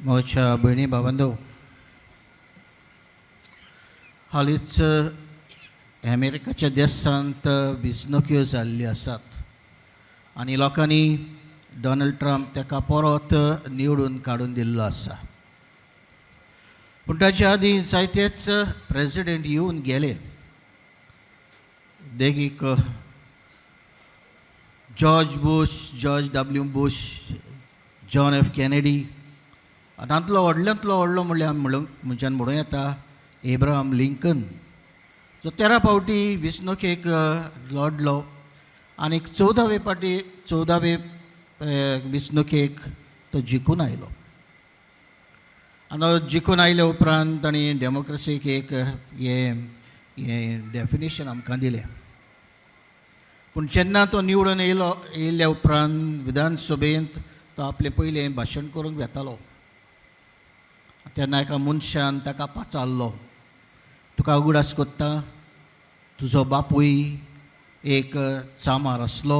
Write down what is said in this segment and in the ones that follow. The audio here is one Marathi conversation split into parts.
म्हज्या भयणी भावंडो, हालींच अमेरिकेच्या देशांत वेंचणुको जाल्ल्यो आसात आनी लोकांनी डॉनल्ड ट्रंप ताका परत निवडून काडून दिल्लो आसा. पूण ताचे आदीं जायतेच प्रेसिडेंट येवन गेले. देखीक George Bush, George W Bush, John F Kennedy, तांतलो व्हडल्यांतलो व्हडलो म्हणल्यार म्हणूं येता एब्राहम लिंकन, जो 13 फावटी वेंचणुकेक लढलो आनी 14वे वेंचणुकेक तो जिखून आयलो. आनी जिखून आयले उपरांत तांणी डेमोक्रेसीक एक डेफिनेशन आमकां दिलें. पूण जेन्ना तो निवडून येयल्या उपरांत विधानसभेंत तो आपलें पयलें भाशण करूंक वेतालो, तेन्ना एका मनशान ताका पाचारलो, तुका उगडास कोत्ता, तुजो बापूय एक चामार आसलो,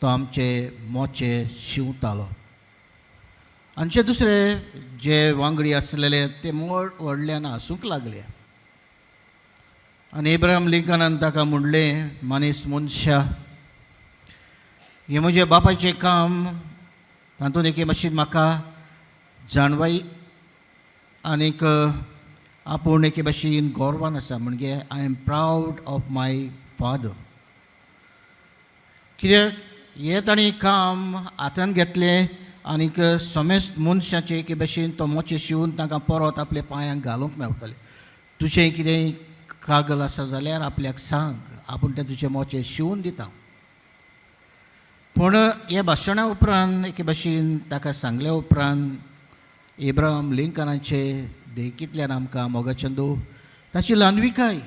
तो आमचे मोचे शिंवतालो. आमचे दुसरे जे वांगडी आसलेले ते व्हडल्यान हांसूंक लागले. आनी एब्राहम लिंकनान ताका म्हणलें, मनीस मनशा, हें म्हजे बापायचें काम, तातूंत एके भाशेन म्हाका जाणवाई आनीक आपूण एके भाशेन गोरवान आसा. म्हणजे I am proud of my father. कित्याक हें ताणें काम हातान घेतलें आनीक समेस्त मनशाचे एके भाशेन तो मोचे शिवून ताका परत आपल्या पांयांक घालूंक मेळटलें. तुजें कितेंय कागल आसा जाल्यार आपल्याक सांग, आपूण तें तुजें मोचें शिवून दिता. पूण ह्या भाशणा उपरांत एके भाशेन ताका सांगल्या उपरांत एब्राहम लिंकनाचे देखींतल्यान आमकां मोगाचंदू ताची ल्हानविकाय.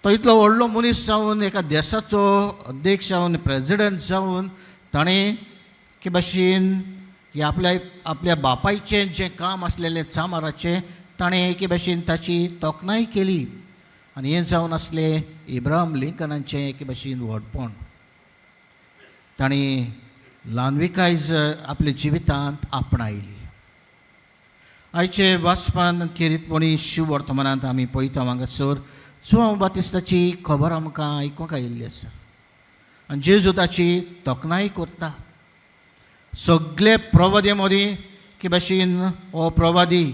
तो इतलो व्हडलो मनीस जावन एका देशाचो अध्यक्ष जावन प्रेसिडेंट जावन ताणें के भाशेन हे आपल्या बापायचें जें काम आसलेलें चामाराचें ताणें एके भाशेन ताची तोखणाय केली. आनी हें जावन आसलें एब्राहम लिंकनाचें एके भाशेन व्हडपण. ताणें ल्हानविकाय आपल्या जिवितांत आपणायली. आयचे वाचपान खेरीतपणी शिव वर्तमानांत आमी पळयता हांगासर जोआंव बातिस्ताची खबर आमकां आयकूंक आयिल्ली आसा आनी जेजू ताची तोखणाय करता. सगळे प्रवादे मदीं के भाशेन हो प्रवादी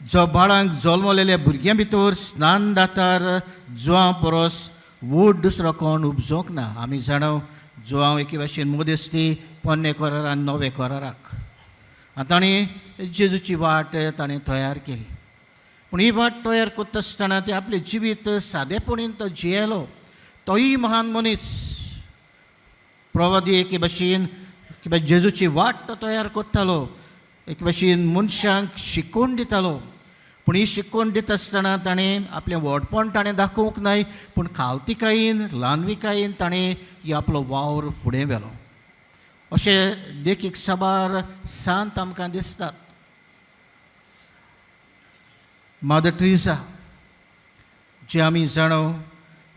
जो बाळांक जल्मलेल्या भुरग्यां भितर स्नान दातार जोआंव परस व्हड दुसरो कोण उपजोंक ना. आमी जाणव जोआंव एके भाशेन मोदेस्ती पोन्ने कोरारान 9 कोराराक आनी ताणें जेजूची वाट ताणें तयार केली. पूण ही वाट तयार करता आसतना ते आपलें जिवीत सादेपणीन तो जियेलो. तोय महान मनीस प्रवादी एके भाशेन जेजूची वाट तो तयार करतालो, एके भाशेन मनशांक शिकोवन दितालो. पूण ही शिकोवन दिता आसतना ताणें आपलें व्हडपण ताणें दाखोवंक नाय, पूण खालतिकायेन ल्हानविकायेन ताणें ही आपलो वावर फुडें व्हेलो. अशें देखीक साबार सांत आमकां दिसतात. मदर टेरेसा जे आमी जाणव,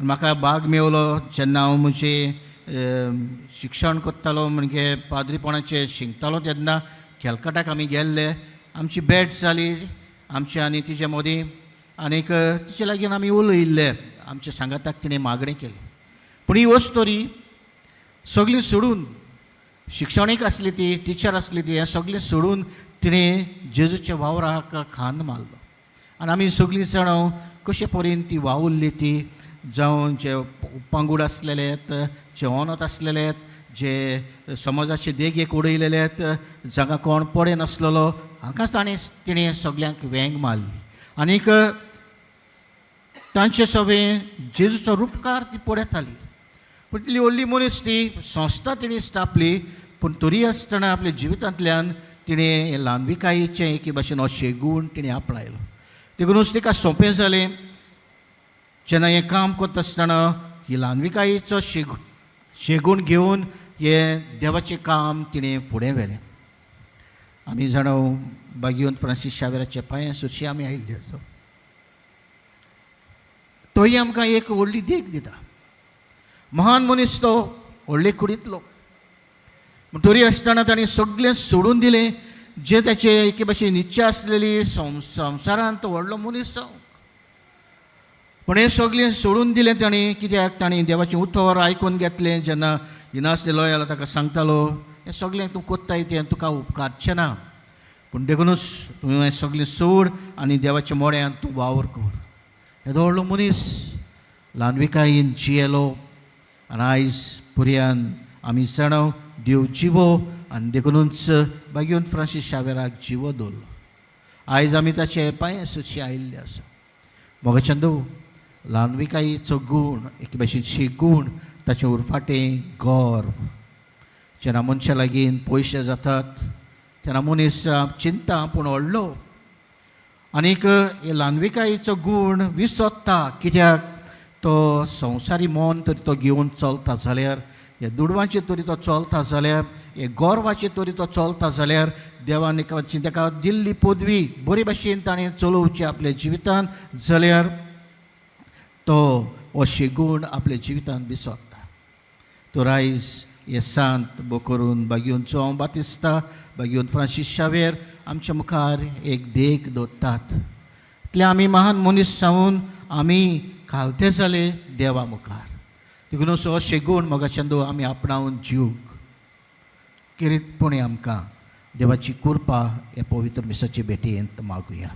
म्हाका भाग मेवलो जेन्ना हांव म्हजें शिक्षण करतालो, म्हणजे पाद्रीपणाचें शिकतालो तेन्ना खेलकटाक आमी गेल्ले. आमची भेट जाली आमचे आनी तिचे मदीं, आनीक तिचे लागीं आमी उलयल्ले. आमच्या सांगाताक तिणें मागणी केली. पूण ही वस्तोरी सगळीं सोडून, शिक्षणीक आसली ती, टिचर आसली ती, हें सगळें सोडून तिणें जेजूच्या वावराक खांद मारलो. आनी आमी सगळीं जाणां कशे परेन ती वावुरली ती, जावं जे उपांगूड आसलेले आहेत, जे अनाथ आसलेले आहेत, जे समाजाचे देगेक उडयलेले आहेत, जाका कोण पडे नासलेलो, हाकाच तिणें सगळ्यांक वेंग मारली. आनीक तांचे सगळें जेजूचो रूपकार ती पळयताली. पूण तितली व्हडली मनीस ती संस्था तिणें स्थापली, पूण तरी आसतना आपल्या जिवितांतल्यान तिणें हे ल्हानविकायेचें एके भाशेन अशें गूण तिणें आपणायलो. देखूनच तिका सोंपें जालें जेन्ना हें काम करता आसतना ही ल्हानविकायेचो शेगूण घेवन हें देवाचें काम तिणें फुडें व्हेलें. आमी जाणव भाग्यवंत फ्रांसीस शावेराच्या पांयां सुशी आमी आयिल्ले आसा. तोय आमकां एक व्हडली देख दिता. महान मनीस तो व्हडले कुडींतलो, तरी आसतना ताणें सगळें सोडून दिलें जे त्याचे एके भाशेन इच्छा आसलेली संवसारांत तो व्हडलो मनीस जावं, पण हें सगळें सोडून दिलें ताणें. कित्याक ताणें देवाचें उतर आयकून घेतलें. जेन्ना इनासले लॉयाला ताका सांगतालो हें सगळें तूं कोत्ताय तें तुका उपकारचें ना, पूण देखूनच तूं हें सगळें सोड आनी देवाच्या मोड्यांत तूं वावर कर. येदो व्हडलो मनीस ल्हानविकायेन जियेलो आनी आयज पुर्यान आमी जाणव देव जिवो आनी देखूनच बागेवन फ्रांसीस शावेराक जिवो दवरलो. आयज आमी ताचे पांय सुशी आयिल्ले आसा. मोगाचंदू ल्हानविकायेचो गूण एक भाशेची गूण ताचे उरफाटें गर्व. जेन्ना मनशा लागीं पयशे जातात तेन्ना मनीस चिंता पूण व्हडलो. आनीक हे ल्हानविकायेचो गूण विसरता. कित्याक तो संवसारी मोन तरी तो घेवन चलता जाल्यार, हे दुडवांचे तरी तो चलता जाल्यार, हे गोरवाचे तरी तो चलता जाल्यार देवान ताका दिल्ली पदवी बरे भाशेन ताणें चलोवची आपल्या जिवितांत जाल्यार तो अशे गूण आपल्या जिवितांत विसरता. तर आयज हे सांत बो करून बागेवन जों बातिस्ता बागेवन फ्रांसीस शावेर आमच्या मुखार एक देख दवरतात. इतले आमी महान मनीस जावन आमी खालते जाले देवा मुखार. देखून अशे गूण मोगाचंदू आमी आपणावन जिवंक किरीतपणी आमकां देवाची कृपा हे पवित्र मिसाचे भेटेंत मागुया.